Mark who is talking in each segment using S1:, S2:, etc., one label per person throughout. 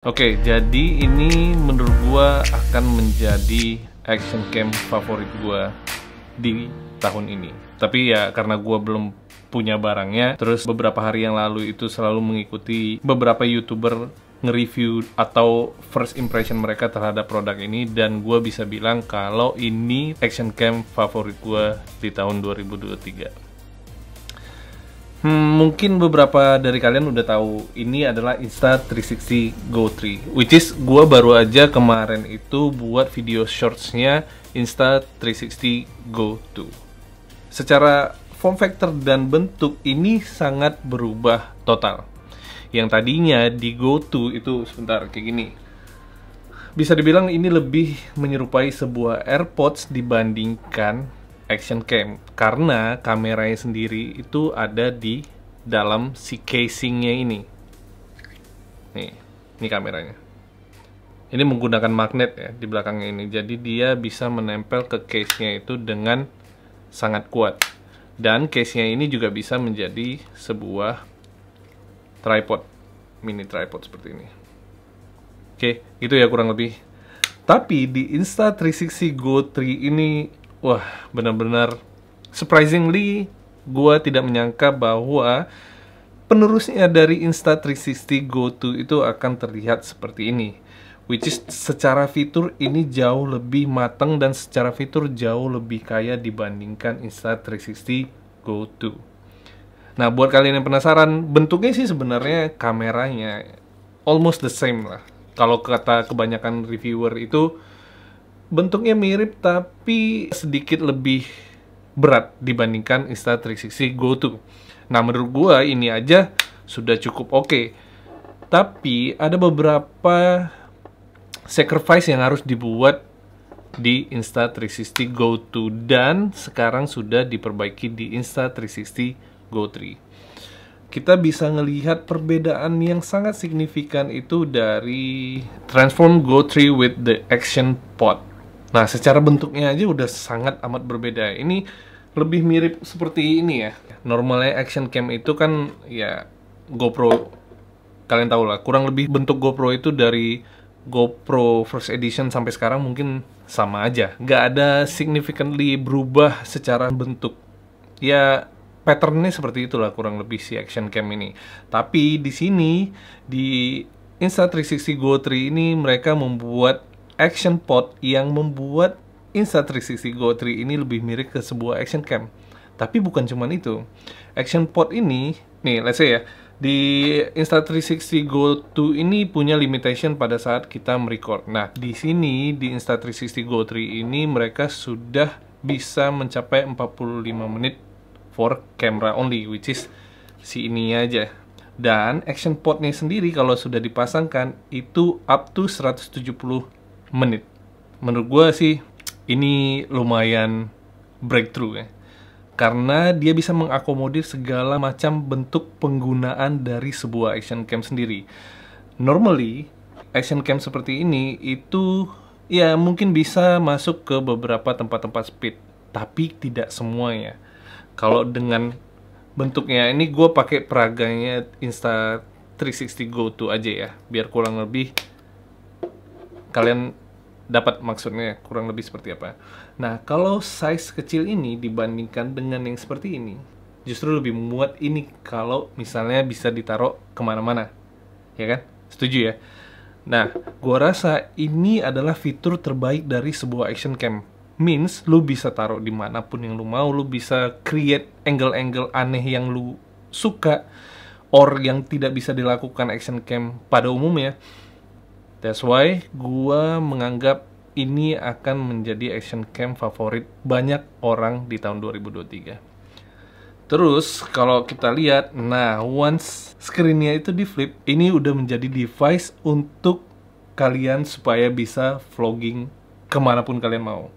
S1: Oke, jadi ini menurut gua akan menjadi action cam favorit gua di tahun ini. Tapi ya karena gua belum punya barangnya, terus beberapa hari yang lalu itu selalu mengikuti beberapa YouTuber nge-review atau first impression mereka terhadap produk ini, dan gua bisa bilang kalau ini action cam favorit gua di tahun 2023. Mungkin beberapa dari kalian udah tahu ini adalah Insta360 Go 3, which is gua baru aja kemarin itu buat video shortsnya Insta360 Go 2. Secara form factor dan bentuk ini sangat berubah total. Yang tadinya di Go 2 itu sebentar kayak gini. Bisa dibilang ini lebih menyerupai sebuah AirPods dibandingkan action cam, karena kameranya sendiri itu ada di dalam si casingnya ini. Ini kameranya. Ini menggunakan magnet ya di belakangnya ini, jadi dia bisa menempel ke case-nya itu dengan sangat kuat. Dan case-nya ini juga bisa menjadi sebuah tripod, mini tripod seperti ini. Oke, gitu ya kurang lebih. Tapi di Insta360 Go 3 ini, wah, benar-benar surprisingly, gua tidak menyangka bahwa penerusnya dari Insta360 Go 2 itu akan terlihat seperti ini. Which is secara fitur ini jauh lebih matang dan secara fitur jauh lebih kaya dibandingkan Insta360 Go 2. Nah, buat kalian yang penasaran, bentuknya sih sebenarnya kameranya almost the same lah. Kalau kata kebanyakan reviewer itu bentuknya mirip tapi sedikit lebih berat dibandingkan Insta360 Go 2. Nah, menurut gua ini aja sudah cukup oke. Tapi ada beberapa sacrifice yang harus dibuat di Insta360 Go 2 dan sekarang sudah diperbaiki di Insta360 Go 3. Kita bisa ngelihat perbedaan yang sangat signifikan itu dari Transform Go 3 with the Action Pod. Nah, secara bentuknya aja udah sangat amat berbeda. Ini lebih mirip seperti ini ya. Normalnya action cam itu kan ya GoPro. Kalian tahu lah, kurang lebih bentuk GoPro itu dari GoPro First Edition sampai sekarang mungkin sama aja. Nggak ada significantly berubah secara bentuk. Ya, patternnya seperti itulah kurang lebih si action cam ini. Tapi di sini, di Insta360 Go 3 ini mereka membuat action pod yang membuat Insta360 Go 3 ini lebih mirip ke sebuah action cam. Tapi bukan cuma itu. Action pod ini, nih let's say ya, di Insta360 Go 2 ini punya limitation pada saat kita merecord. Nah, di sini di Insta360 Go 3 ini mereka sudah bisa mencapai 45 menit for camera only, which is si ini aja. Dan action podnya sendiri kalau sudah dipasangkan itu up to 170 menit. Menurut gue sih ini lumayan breakthrough ya, karena dia bisa mengakomodir segala macam bentuk penggunaan dari sebuah action cam sendiri. Normally action cam seperti ini itu ya mungkin bisa masuk ke beberapa tempat-tempat speed, tapi tidak semuanya. Kalau dengan bentuknya ini, gue pakai peraganya Insta360 Go 2 aja ya, biar kurang lebih kalian dapat maksudnya kurang lebih seperti apa. Nah, kalau size kecil ini dibandingkan dengan yang seperti ini, justru lebih memuat ini kalau misalnya bisa ditaruh kemana-mana, ya kan? Setuju ya? Nah, gua rasa ini adalah fitur terbaik dari sebuah action cam. Means, lu bisa taruh dimanapun yang lu mau, lu bisa create angle-angle aneh yang lu suka, or yang tidak bisa dilakukan action cam pada umumnya. That's why gua menganggap ini akan menjadi action cam favorit banyak orang di tahun 2023. Terus kalau kita lihat, nah once screen-nya itu di flip, ini udah menjadi device untuk kalian supaya bisa vlogging kemanapun kalian mau.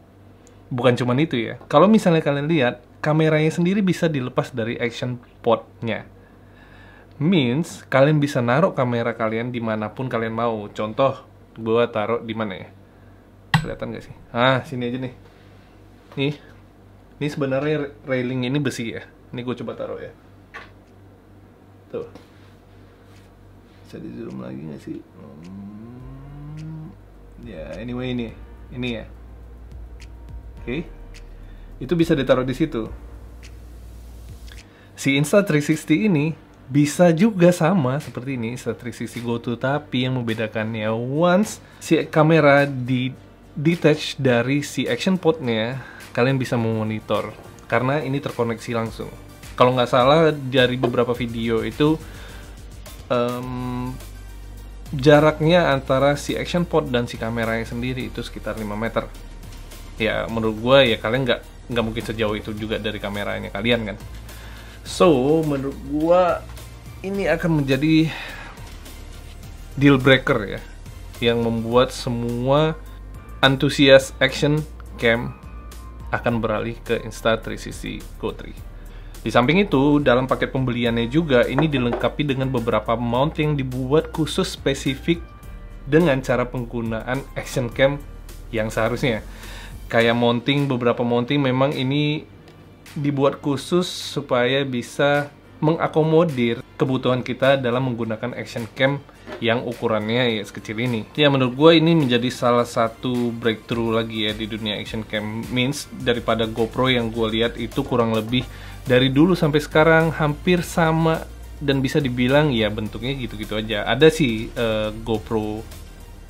S1: Bukan cuma itu ya, kalau misalnya kalian lihat, kameranya sendiri bisa dilepas dari action pod-nya. Means, kalian bisa naruh kamera kalian dimanapun kalian mau. Contoh, gue taruh di mana ya? Kelihatan gak sih? Ah, sini aja nih. Ini sebenarnya railing ini besi ya. Ini gue coba taruh ya. Tuh. Bisa di zoom lagi nggak sih? Ya, anyway ini ya. Oke. Itu bisa ditaruh di situ. Si Insta360 ini bisa juga sama seperti ini, Insta360 GoTo, tapi yang membedakannya once si kamera detach dari si action pod-nya, kalian bisa memonitor karena ini terkoneksi langsung. Kalau nggak salah dari beberapa video itu jaraknya antara si action pod dan si kameranya sendiri itu sekitar 5 meter. Ya menurut gue ya kalian nggak mungkin sejauh itu juga dari kameranya kalian kan. So menurut gue ini akan menjadi deal breaker ya, yang membuat semua antusias action cam akan beralih ke Insta360 GO3. Di samping itu, dalam paket pembeliannya juga ini dilengkapi dengan beberapa mount yang dibuat khusus spesifik dengan cara penggunaan action cam yang seharusnya. Kayak beberapa mounting memang ini dibuat khusus supaya bisa mengakomodir kebutuhan kita dalam menggunakan action cam yang ukurannya ya sekecil ini. Ya menurut gue ini menjadi salah satu breakthrough lagi ya di dunia action cam. Means daripada GoPro yang gue lihat itu kurang lebih dari dulu sampai sekarang hampir sama dan bisa dibilang ya bentuknya gitu-gitu aja. Ada sih GoPro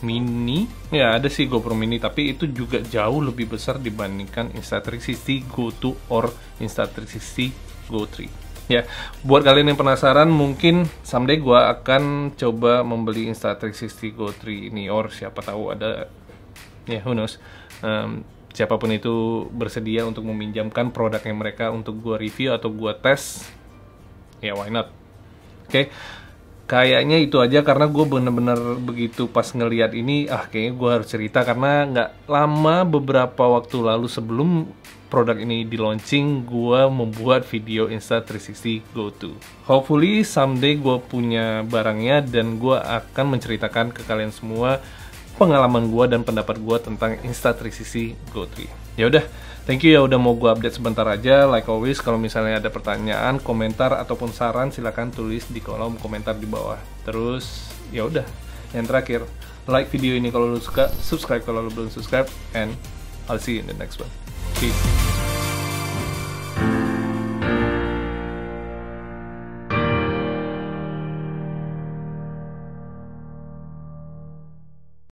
S1: Mini, ya ada sih GoPro Mini, tapi itu juga jauh lebih besar dibandingkan Insta360 GO2 or Insta360 GO3. Ya, buat kalian yang penasaran, mungkin someday gue akan coba membeli Insta360 GO3 ini, or siapa tahu ada, ya who knows, siapapun itu bersedia untuk meminjamkan produknya mereka untuk gue review atau gue tes, ya why not. Oke. Kayaknya itu aja karena gue bener-bener begitu pas ngeliat ini, kayaknya gue harus cerita karena nggak lama beberapa waktu lalu sebelum produk ini di launching, gue membuat video Insta360 GO2. Hopefully someday gue punya barangnya dan gue akan menceritakan ke kalian semua pengalaman gue dan pendapat gue tentang Insta360 GO3. Ya udah, thank you ya udah mau gue update sebentar aja. Like always, kalau misalnya ada pertanyaan, komentar ataupun saran silahkan tulis di kolom komentar di bawah. Terus ya udah, yang terakhir, like video ini kalau lu suka, subscribe kalau lu belum subscribe, and I'll see you in the next one. Peace.